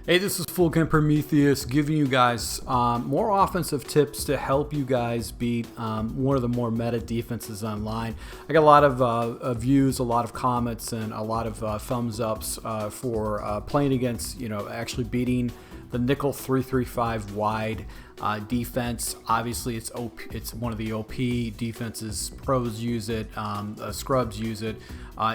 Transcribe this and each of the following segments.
Hey, this is Full Game Prometheus giving you guys more offensive tips to help you guys beat one of the more meta defenses online. I got a lot of views, a lot of comments, and a lot of thumbs ups for playing against, actually beating the NICKLE 335 wide defense. Obviously, it's one of the OP defenses. Pros use it, scrubs use it.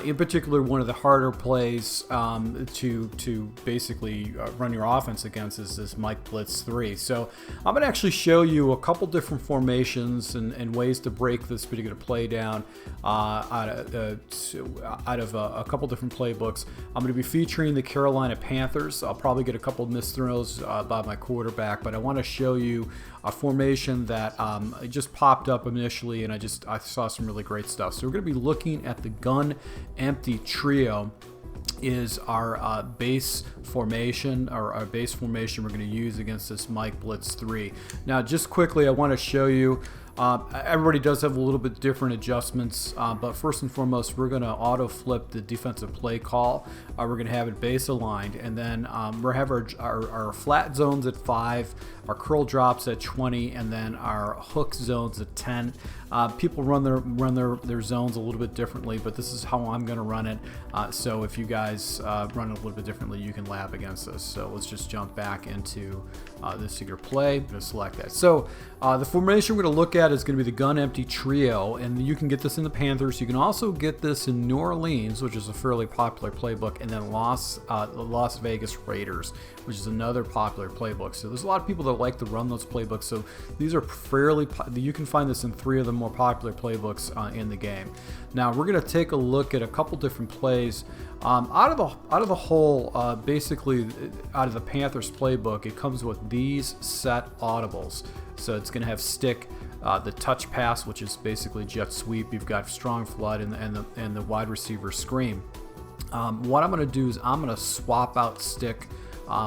In particular, one of the harder plays to basically run your offense against is this BLITZ 3. So I'm going to actually show you a couple different formations and ways to break this particular play down out of a couple different playbooks. I'm going to be featuring the Carolina Panthers. I'll probably get a couple missed throws by my quarterback, but I want to show you a formation that just popped up initially, and I saw some really great stuff. So we're going to be looking at the gun empty trio is our base formation, or our base formation we're going to use against this BLITZ 3. Now, just quickly, I want to show you. Everybody does have a little bit different adjustments, but first and foremost, we're going to auto flip the defensive play call. We're going to have it base aligned, and then we'll have our flat zones at 5, our curl drops at 20, and then our hook zones at 10. People run their zones a little bit differently, but this is how I'm going to run it. So if you guys run it a little bit differently, you can lab against this. So let's just jump back into this particular play. I'm going to select that. So the formation we're going to look at is going to be the gun empty trio, and you can get this in the Panthers. You can also get this in New Orleans, which is a fairly popular playbook, and then the Las Vegas Raiders, which is another popular playbook. So there's a lot of people that like to run those playbooks. So these are fairly, you can find this in 3 of the more popular playbooks in the game. Now we're going to take a look at a couple different plays out of the whole. Basically, out of the Panthers playbook, it comes with these set audibles. So it's going to have stick, the touch pass, which is basically jet sweep. You've got strong flood and the wide receiver scream. What I'm going to do is I'm going to swap out stick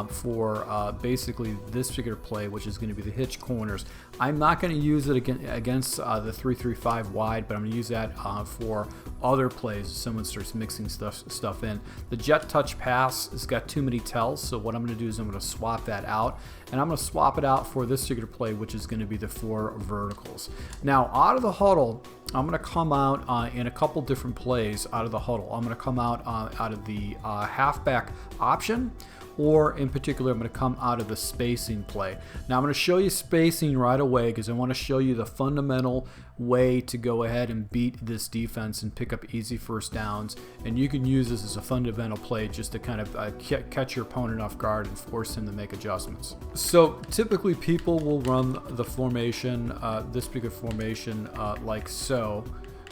for basically this particular play, which is going to be the hitch corners. I'm not going to use it against the 335 wide, but I'm going to use that for other plays if someone starts mixing stuff in. The jet touch pass has got too many tells, so what I'm going to do is I'm going to swap that out, and I'm going to swap it out for this particular play, which is going to be the 4 verticals. Now, out of the huddle, I'm going to come out in a couple different plays out of the huddle. I'm going to come out of the halfback option, or in particular, I'm going to come out of the spacing play. Now, I'm going to show you spacing right away because I want to show you the fundamental way to go ahead and beat this defense and pick up easy first downs. And you can use this as a fundamental play just to kind of catch your opponent off guard and force him to make adjustments. So typically, people will run the formation, this particular formation, like so.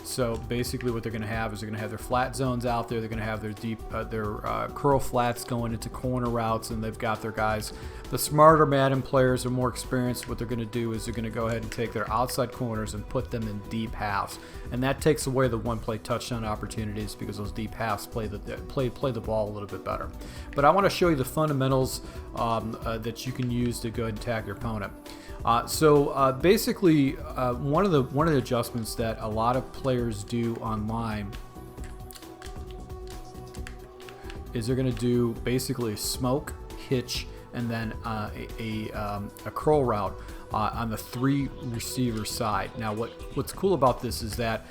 So basically what they're going to have is they're going to have their flat zones out there. They're going to have their deep, curl flats going into corner routes, and they've got their guys. The smarter Madden players are more experienced. What they're going to do is they're going to go ahead and take their outside corners and put them in deep halves, and that takes away the one-play touchdown opportunities because those deep halves play the ball a little bit better. But I want to show you the fundamentals that you can use to go ahead and tag your opponent. Basically, one of the adjustments that a lot of players do online is they're going to do basically smoke, hitch, and then a curl route on the 3 receiver side. Now, what's cool about this is that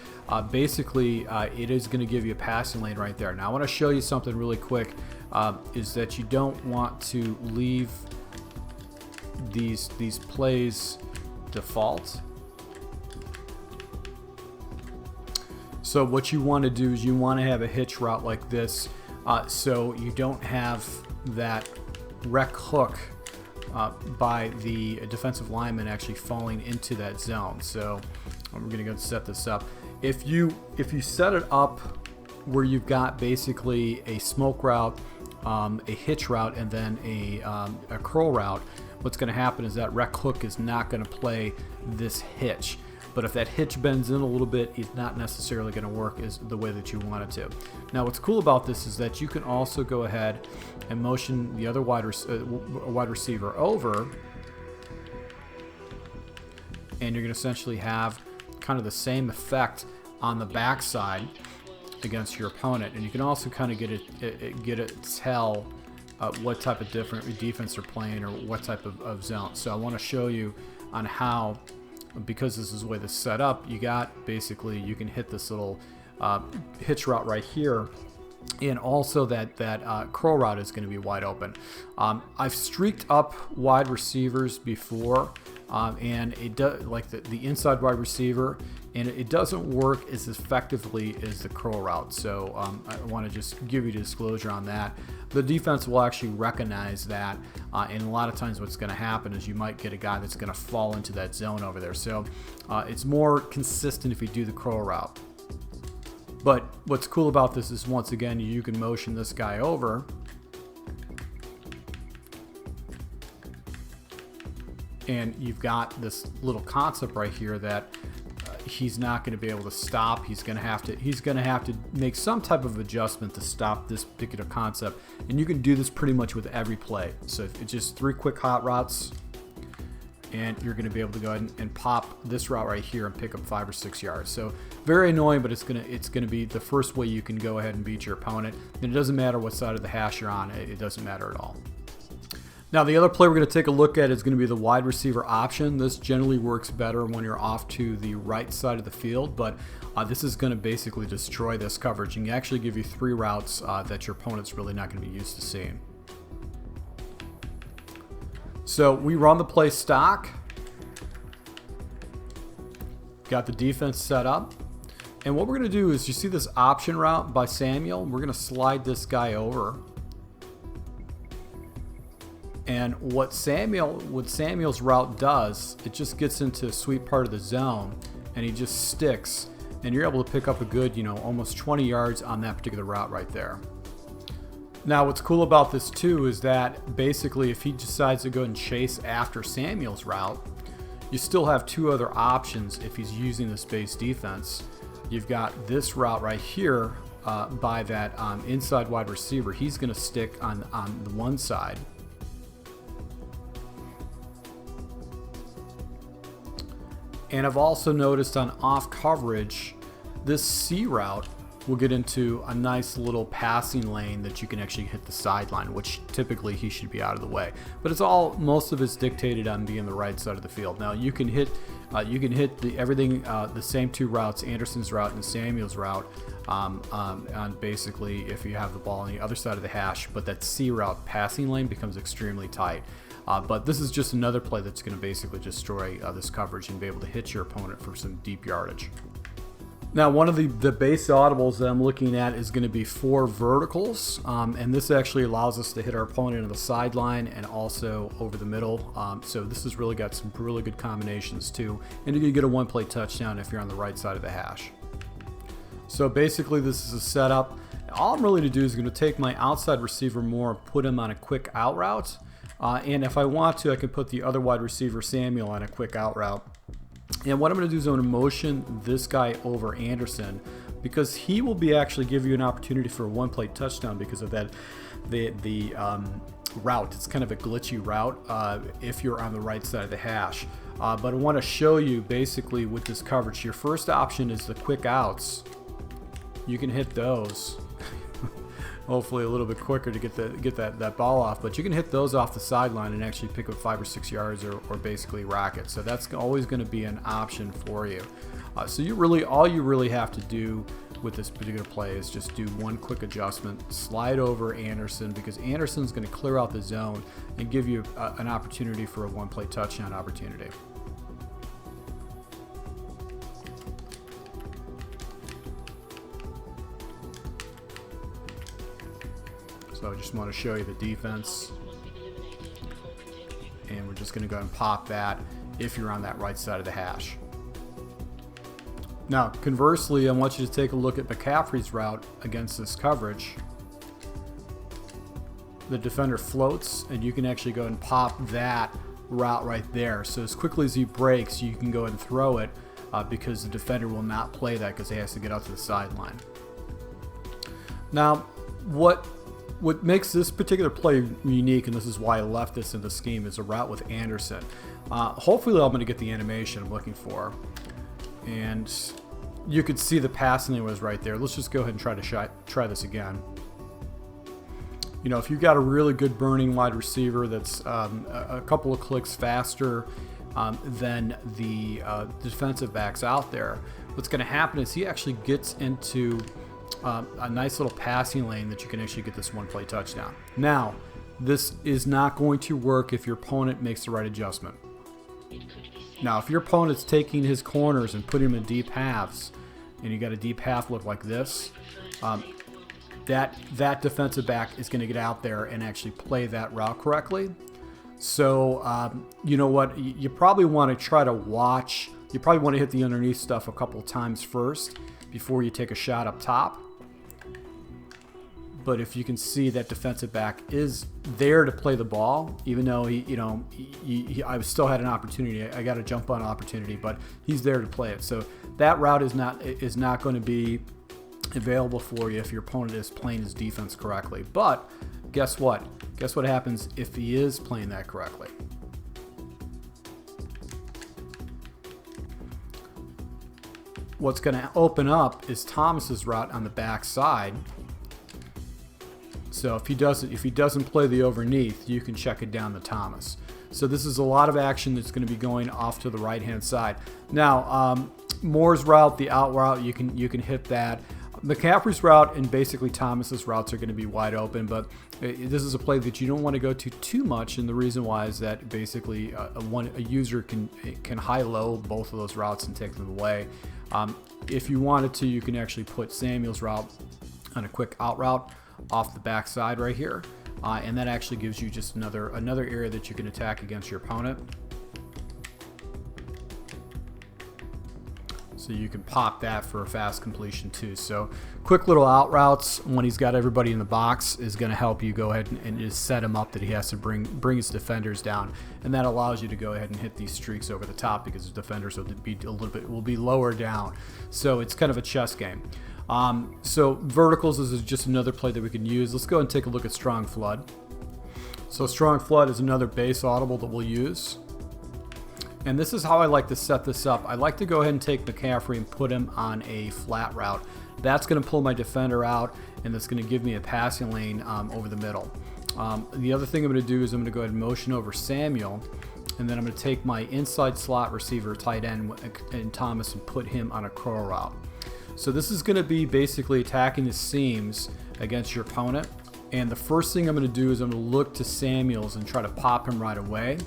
basically it is going to give you a passing lane right there. Now, I want to show you something really quick. Is that you don't want to leave these plays default. So what you want to do is you want to have a hitch route like this, so you don't have that rec hook by the defensive lineman actually falling into that zone. So we're going to go set this up. If you set it up where you've got basically a smoke route, a hitch route, and then a curl route, what's going to happen is that rec hook is not going to play this hitch. But if that hitch bends in a little bit, it's not necessarily going to work as the way that you want it to. Now, what's cool about this is that you can also go ahead and motion the other wide receiver over, and you're going to essentially have kind of the same effect on the backside against your opponent. And you can also kind of get a tell what type of different defense they're playing or what type of zone. So I want to show you on how, because this is the way this is set up, you got basically, you can hit this little hitch route right here, and also that curl route is going to be wide open. I've streaked up wide receivers before, and it does, like the inside wide receiver, and it doesn't work as effectively as the curl route. So I want to just give you disclosure on that. The defense will actually recognize that, and a lot of times what's going to happen is you might get a guy that's going to fall into that zone over there. So it's more consistent if you do the curl route. But what's cool about this is, once again, you can motion this guy over, and you've got this little concept right here that he's not going to be able to stop. He's going to have to make some type of adjustment to stop this particular concept, and you can do this pretty much with every play. So it's just 3 quick hot routes, and you're going to be able to go ahead and pop this route right here and pick up 5 or 6 yards. So very annoying, but it's gonna be the first way you can go ahead and beat your opponent. And it doesn't matter what side of the hash you're on; it doesn't matter at all. Now the other play we're going to take a look at is going to be the wide receiver option. This generally works better when you're off to the right side of the field, but this is going to basically destroy this coverage and actually give you 3 routes that your opponent's really not going to be used to seeing. So we run the play stock, got the defense set up, and what we're going to do is, you see this option route by Samuel, we're going to slide this guy over. And what Samuel's route does, it just gets into a sweet part of the zone, and he just sticks, and you're able to pick up a good, almost 20 yards on that particular route right there. Now what's cool about this too is that basically if he decides to go and chase after Samuel's route, you still have 2 other options if he's using the space defense. You've got this route right here by that inside wide receiver. He's going to stick on the one side. And I've also noticed on off coverage, this C route will get into a nice little passing lane that you can actually hit the sideline, which typically he should be out of the way. But most of it's dictated on being the right side of the field. Now you can hit everything, the same 2 routes, Anderson's route and Samuel's route, on basically if you have the ball on the other side of the hash. But that C route passing lane becomes extremely tight. But this is just another play that's going to basically destroy this coverage and be able to hit your opponent for some deep yardage. Now one of the base audibles that I'm looking at is going to be 4 verticals, and this actually allows us to hit our opponent on the sideline and also over the middle. So this has really got some really good combinations too, and you're going to get a 1-play touchdown if you're on the right side of the hash. So basically this is a setup. All I'm really to do is going to take my outside receiver more and put him on a quick out route, and if I want to, I can put the other wide receiver Samuel on a quick out route. And what I'm going to do is I'm going to motion this guy over Anderson, because he will be actually give you an opportunity for a 1-play touchdown because of that the route. It's kind of a glitchy route if you're on the right side of the hash. But I want to show you basically with this coverage. Your first option is the quick outs. You can hit those. Hopefully a little bit quicker to get that ball off, but you can hit those off the sideline and actually pick up 5 or 6 yards or basically rack it. So that's always going to be an option for you. So all you really have to do with this particular play is just do 1 quick adjustment, slide over Anderson, because Anderson's going to clear out the zone and give you an opportunity for a 1-play touchdown opportunity. So I just want to show you the defense, and we're just going to go ahead and pop that if you're on that right side of the hash. Now conversely, I want you to take a look at McCaffrey's route against this coverage. The defender floats, and you can actually go and pop that route right there. So as quickly as he breaks, you can go ahead and throw it because the defender will not play that because he has to get out to the sideline. Now what makes this particular play unique, and this is why I left this in the scheme, is a route with Anderson. Hopefully I'm going to get the animation I'm looking for, and you could see the passing lane was right there. Let's just go ahead and try this again. You know, if you've got a really good burning wide receiver that's a couple of clicks faster than the defensive backs out there, what's going to happen is he actually gets into a nice little passing lane that you can actually get this one-play touchdown. Now, this is not going to work if your opponent makes the right adjustment. Now, if your opponent's taking his corners and putting them in deep halves, and you got a deep half look like this, that defensive back is going to get out there and actually play that route correctly. So, you know what? You probably want to try to watch. You probably want to hit the underneath stuff a couple times first before you take a shot up top. But if you can see that defensive back is there to play the ball, even though I still had an opportunity. I got a jump on opportunity, but he's there to play it. So that route is not going to be available for you if your opponent is playing his defense correctly. But guess what? Guess what happens if he is playing that correctly? What's going to open up is Thomas's route on the back side. So if he doesn't play the overneath, you can check it down to Thomas. So this is a lot of action that's going to be going off to the right hand side. Now Moore's route, the out route, you can hit that. McCaffrey's route and basically Thomas's routes are going to be wide open, but this is a play that you don't want to go to too much, and the reason why is that basically a user can high-low both of those routes and take them away. If you wanted to, you can actually put Samuel's route on a quick out route off the back side right here, and that actually gives you just another area that you can attack against your opponent. So you can pop that for a fast completion too. So quick little out routes when he's got everybody in the box is going to help you go ahead and just set him up that he has to bring his defenders down, and that allows you to go ahead and hit these streaks over the top because the defenders will be lower down. So it's kind of a chess game. So verticals is just another play that we can use. Let's go and take a look at Strong Flood. So Strong Flood is another base audible that we'll use. And this is how I like to set this up. I like to go ahead and take McCaffrey and put him on a flat route. That's going to pull my defender out, and that's going to give me a passing lane over the middle. The other thing I'm going to do is I'm going to go ahead and motion over Samuel, and then I'm going to take my inside slot receiver, tight end, and Thomas, and put him on a curl route. So this is going to be basically attacking the seams against your opponent. And the first thing I'm going to do is I'm going to look to Samuel's and try to pop him right away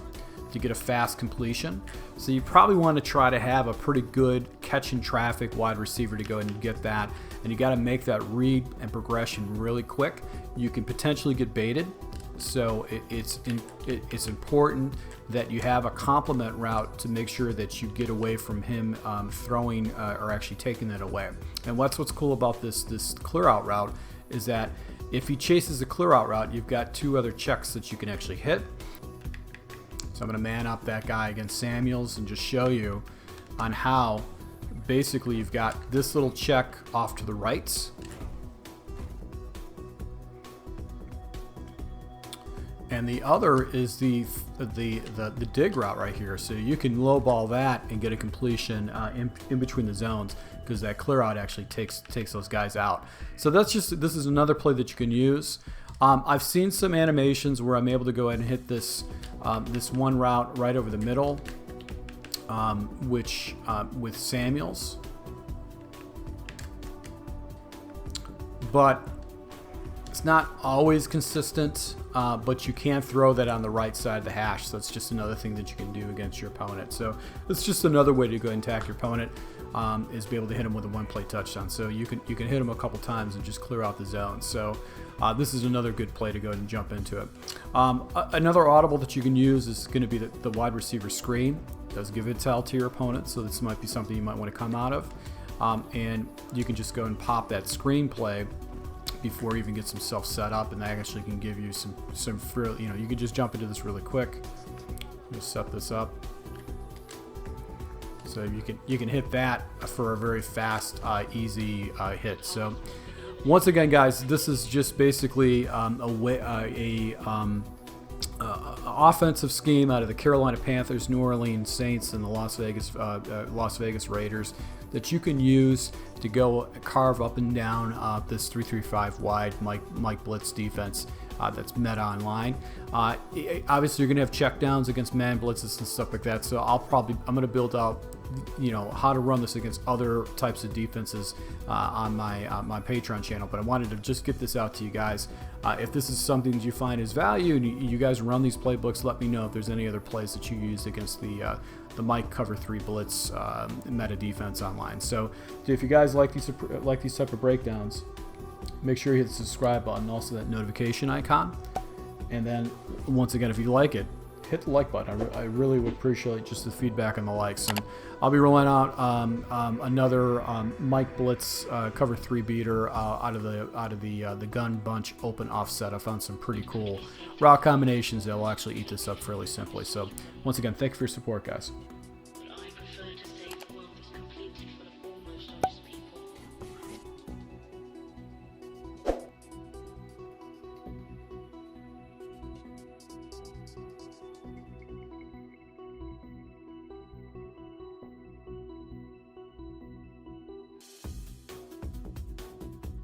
to get a fast completion. So you probably want to try to have a pretty good catching traffic wide receiver to go ahead and get that. And you got to make that read and progression really quick. You can potentially get baited. So it's important that you have a complement route to make sure that you get away from him throwing or actually taking that away. And what's cool about this clear out route is that if he chases a clear out route, you've got two other checks that you can actually hit. So I'm going to man up that guy against Samuels and just show you on how basically you've got this little check off to the right. And the other is the dig route right here. So you can low ball that and get a completion in between the zones because that clear out actually takes those guys out. So this is another play that you can use. I've seen some animations where I'm able to go ahead and hit this one route right over the middle, with Samuels. But it's not always consistent, but you can throw that on the right side of the hash. So that's just another thing that you can do against your opponent. So it's just another way to go and attack your opponent, is be able to hit him with a one-play touchdown. So you can hit him a couple times and just clear out the zone. So this is another good play to go ahead and jump into it. Another audible that you can use is going to be the wide receiver screen. It does give intel to your opponent, so this might be something you might want to come out of. And you can just go and pop that screen play before you even get some self set up, and that actually can give you some free, you can just jump into this really quick. Just set this up. So you can hit that for a very fast, easy hit. So once again, guys, this is just basically offensive scheme out of the Carolina Panthers, New Orleans Saints, and the Las Vegas Raiders that you can use to go carve up and down this 3-3-5 wide Mike Blitz defense that's meta online. Obviously, you're gonna have checkdowns against man blitzes and stuff like that. So I'm gonna build out, you know, how to run this against other types of defenses on my Patreon channel. But I wanted to just get this out to you guys. If this is something that you find is value and you guys run these playbooks, let me know if there's any other plays that you use against the Mike cover 3 blitz meta defense online. So if you guys like these type of breakdowns, make sure you hit the subscribe button, also that notification icon. And then once again, if you like it, hit the like button. I really would appreciate just the feedback and the likes. And I'll be rolling out another Mike Blitz cover 3 beater out of the gun bunch open offset. I found some pretty cool route combinations that will actually eat this up fairly simply. So once again, thank you for your support, guys.